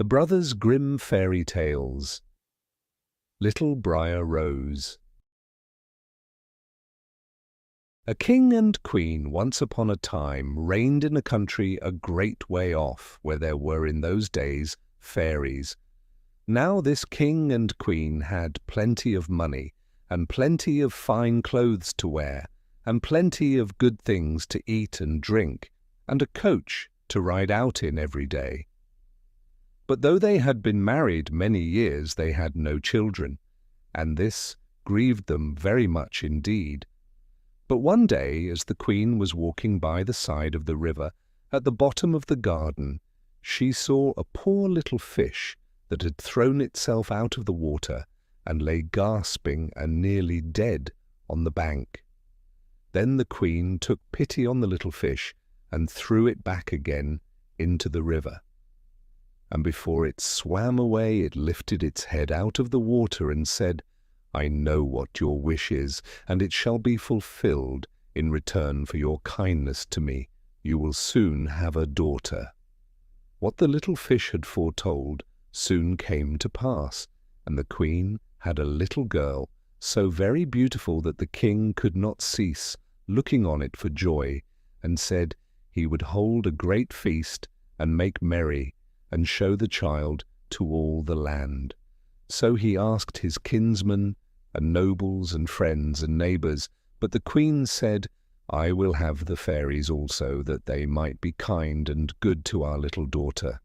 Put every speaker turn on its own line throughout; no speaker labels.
The Brothers Grimm Fairy Tales. Little Briar Rose. A king and queen once upon a time reigned in a country a great way off, where there were in those days fairies. Now this king and queen had plenty of money, and plenty of fine clothes to wear, and plenty of good things to eat and drink, and a coach to ride out in every day. But though they had been married many years, they had no children, and this grieved them very much indeed. But one day, as the queen was walking by the side of the river, at the bottom of the garden, she saw a poor little fish that had thrown itself out of the water and lay gasping and nearly dead on the bank. Then the queen took pity on the little fish and threw it back again into the river. And before it swam away, it lifted its head out of the water and said, "I know what your wish is, and it shall be fulfilled in return for your kindness to me. You will soon have a daughter." What the little fish had foretold soon came to pass, and the queen had a little girl, so very beautiful that the king could not cease looking on it for joy, and said he would hold a great feast and make merry, and show the child to all the land. So he asked his kinsmen and nobles and friends and neighbors, but the queen said, "I will have the fairies also, that they might be kind and good to our little daughter."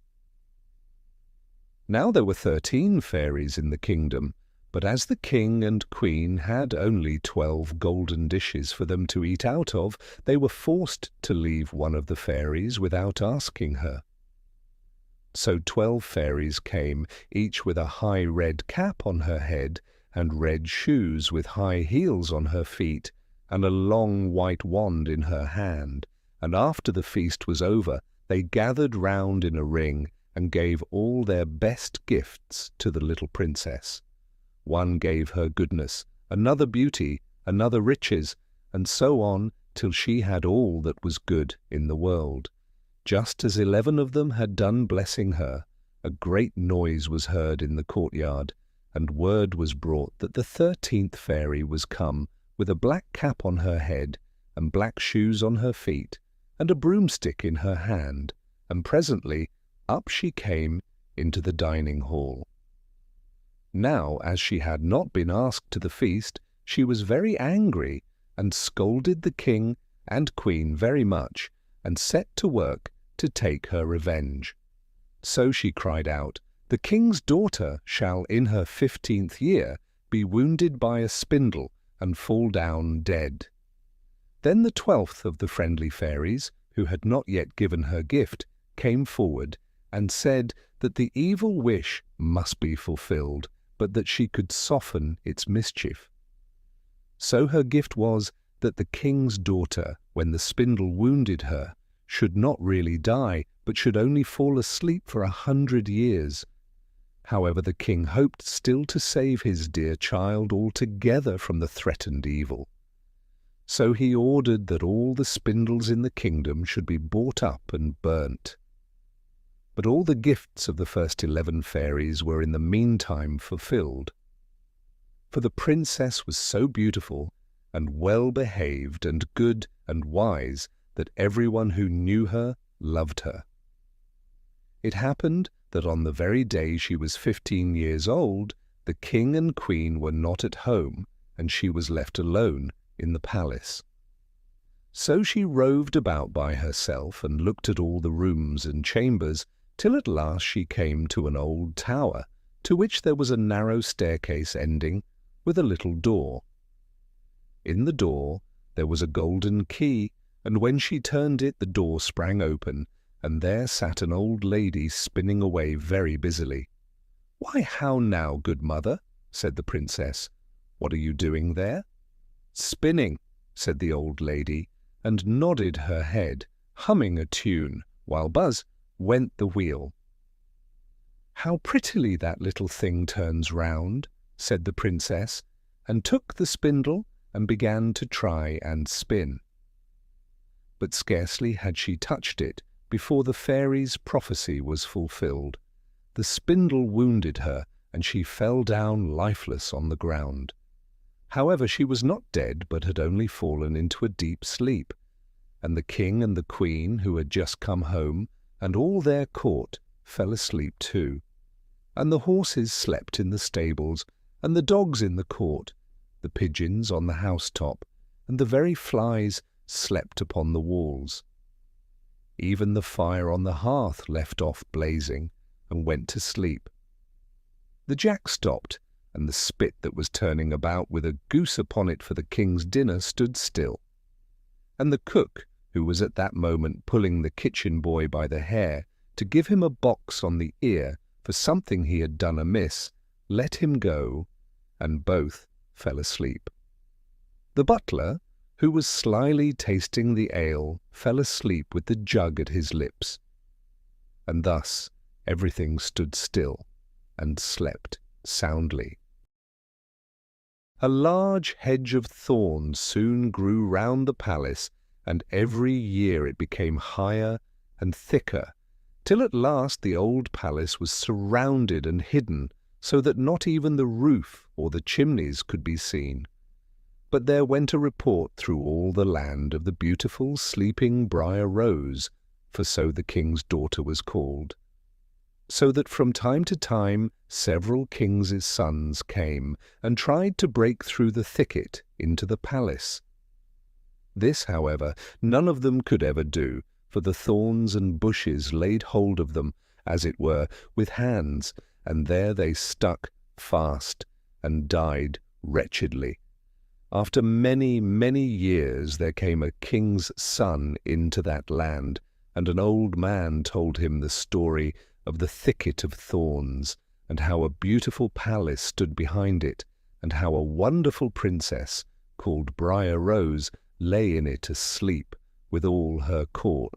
Now there were 13 fairies in the kingdom, but as the king and queen had only 12 golden dishes for them to eat out of, they were forced to leave one of the fairies without asking her. So 12 fairies came, each with a high red cap on her head, and red shoes with high heels on her feet, and a long white wand in her hand. And after the feast was over, they gathered round in a ring and gave all their best gifts to the little princess. One gave her goodness, another beauty, another riches, and so on till she had all that was good in the world. Just as 11 of them had done blessing her, a great noise was heard in the courtyard, and word was brought that the 13th fairy was come, with a black cap on her head, and black shoes on her feet, and a broomstick in her hand, and presently up she came into the dining hall. Now, as she had not been asked to the feast, she was very angry, and scolded the king and queen very much, and set to work to take her revenge. So she cried out, "The king's daughter shall in her 15th year be wounded by a spindle and fall down dead." Then the 12th of the friendly fairies, who had not yet given her gift, came forward and said that the evil wish must be fulfilled, but that she could soften its mischief. So her gift was that the king's daughter, when the spindle wounded her, should not really die, but should only fall asleep for 100 years. However, the king hoped still to save his dear child altogether from the threatened evil. So he ordered that all the spindles in the kingdom should be bought up and burnt. But all the gifts of the first 11 fairies were in the meantime fulfilled. For the princess was so beautiful and well behaved and good and wise that everyone who knew her loved her. It happened that on the very day she was 15 years old, the king and queen were not at home, and she was left alone in the palace. So she roved about by herself and looked at all the rooms and chambers, till at last she came to an old tower, to which there was a narrow staircase ending with a little door. In the door there was a golden key, and when she turned it, the door sprang open, and there sat an old lady spinning away very busily. "Why, how now, good mother?" said the princess. "What are you doing there?" "Spinning," said the old lady, and nodded her head, humming a tune, while buzz went the wheel. "How prettily that little thing turns round," said the princess, and took the spindle and began to try and spin. But scarcely had she touched it before the fairy's prophecy was fulfilled. the spindle wounded her, and she fell down lifeless on the ground. However, she was not dead, but had only fallen into a deep sleep, and the king and the queen, who had just come home, and all their court, fell asleep too. And the horses slept in the stables, and the dogs in the court, the pigeons on the housetop, and the very flies slept upon the walls. Even the fire on the hearth left off blazing, and went to sleep. The jack stopped, and the spit that was turning about with a goose upon it for the king's dinner stood still. And the cook, who was at that moment pulling the kitchen boy by the hair to give him a box on the ear for something he had done amiss, let him go, and both fell asleep. The butler, who was slyly tasting the ale, fell asleep with the jug at his lips. And thus everything stood still and slept soundly. A large hedge of thorns soon grew round the palace, and every year it became higher and thicker, till at last the old palace was surrounded and hidden, so that not even the roof or the chimneys could be seen. But there went a report through all the land of the beautiful sleeping Briar Rose, for so the king's daughter was called, so that from time to time several kings' sons came and tried to break through the thicket into the palace. This, however, none of them could ever do, for the thorns and bushes laid hold of them, as it were, with hands, and there they stuck fast and died wretchedly. After many, many years there came a king's son into that land, and an old man told him the story of the thicket of thorns, and how a beautiful palace stood behind it, and how a wonderful princess, called Briar Rose, lay in it asleep with all her court.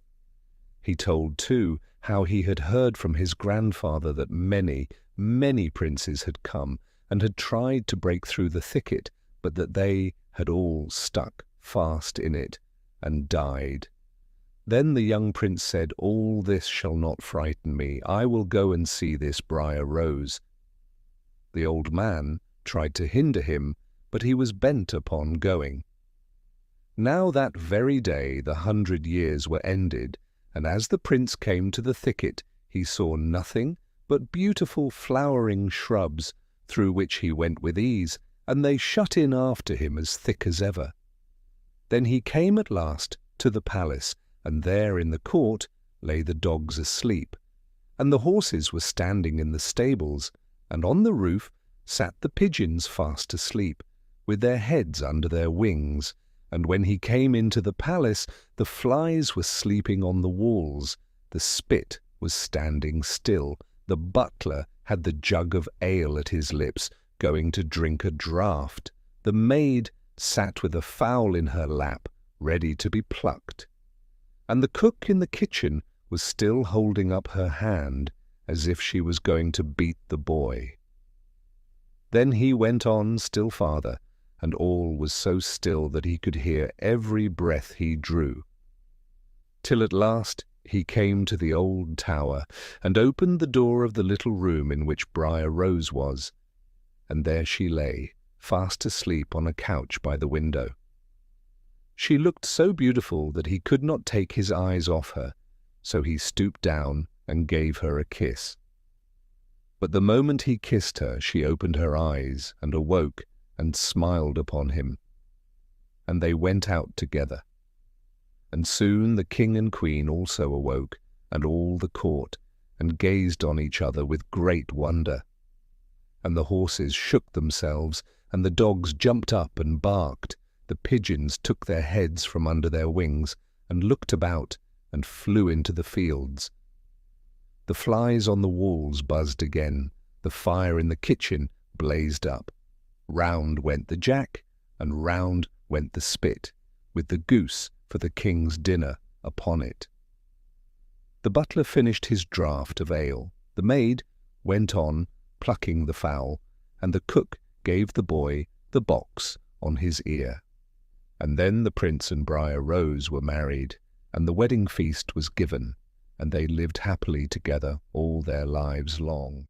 He told, too, how he had heard from his grandfather that many, many princes had come and had tried to break through the thicket, but that they had all stuck fast in it and died. Then the young prince said, "All this shall not frighten me. I will go and see this Briar Rose." The old man tried to hinder him, but he was bent upon going. Now that very day the 100 years were ended, and as the prince came to the thicket, he saw nothing but beautiful flowering shrubs, through which he went with ease, and they shut in after him as thick as ever. Then he came at last to the palace, and there in the court lay the dogs asleep, and the horses were standing in the stables, and on the roof sat the pigeons fast asleep, with their heads under their wings, and when he came into the palace, the flies were sleeping on the walls, the spit was standing still, the butler had the jug of ale at his lips, going to drink a draught, the maid sat with a fowl in her lap, ready to be plucked, and the cook in the kitchen was still holding up her hand as if she was going to beat the boy. Then he went on still farther, and all was so still that he could hear every breath he drew, till at last he came to the old tower, and opened the door of the little room in which Briar Rose was, and there she lay, fast asleep on a couch by the window. She looked so beautiful that he could not take his eyes off her, so he stooped down and gave her a kiss. But the moment he kissed her, she opened her eyes and awoke and smiled upon him, and they went out together. And soon the king and queen also awoke, and all the court, and gazed on each other with great wonder. And the horses shook themselves, and the dogs jumped up and barked. The pigeons took their heads from under their wings, and looked about, and flew into the fields. The flies on the walls buzzed again, the fire in the kitchen blazed up. Round went the jack, and round went the spit, with the goose for the king's dinner upon it. The butler finished his draught of ale, the maid went on plucking the fowl, and the cook gave the boy the box on his ear. And then the prince and Briar Rose were married, and the wedding feast was given, and they lived happily together all their lives long.